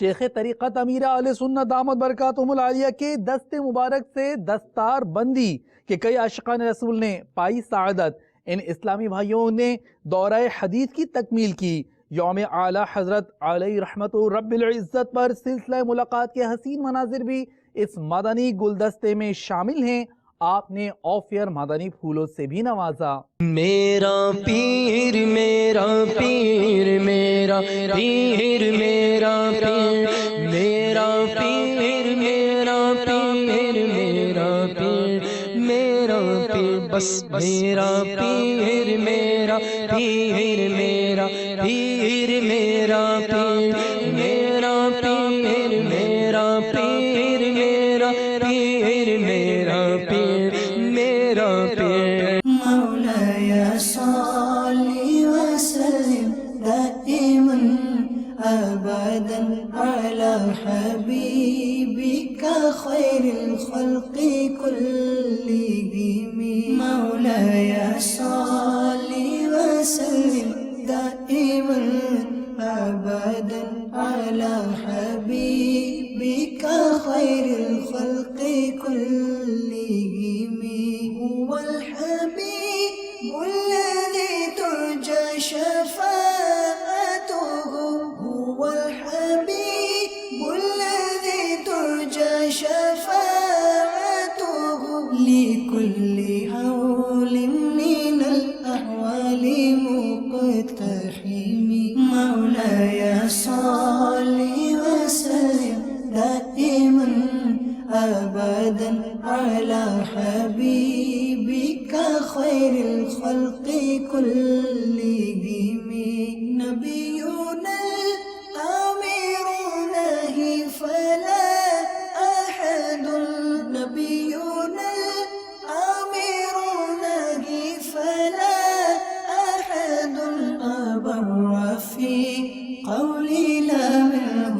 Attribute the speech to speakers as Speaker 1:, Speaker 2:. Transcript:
Speaker 1: شیخ طریقت امیر اہل سنت دامت برکاتہم العالیہ کے دست مبارک سے دستار بندی کہ کئی عاشقان رسول نے پائی سعادت. ان اسلامی بھائیوں نے دورہ حدیث کی تکمیل کی. یوم اعلی حضرت علیہ رحمت رب العزت پر سلسلہ ملاقات کے حسین مناظر بھی اس مدنی گلدستے میں شامل ہیں. آپ نے اوفیر مدنی پھولوں سے بھی نوازا.
Speaker 2: میرا پیر میرا پیر میرا پیر میرا پیر میرا پیر میرا پیر میرا پیر میرا پیر بس میرا پیر میرا پیر میرا پیر میرا پیر میرا پیر میرا پیر میرا پیر میرا پیر میرا پیر.
Speaker 3: مولاي صل وسلم دائما أبدا على حبيبك خير الخلق كلهم. مولاي صل وسلم دائما أبدا على حبيبك خير الخلق كلهم. هو الحبيب الذي ترجى شفاعته. هو الحبيب الذي ترجى شفاعته لكل حول من الأحوال مقتحم. مولاي صل وسلم دائما أبدا على حبيبك خير الخلق كلهم. نبينا الأمير نهي فلا أحد. نبينا الأمير نهي فلا أحد أبر في قولي لا منه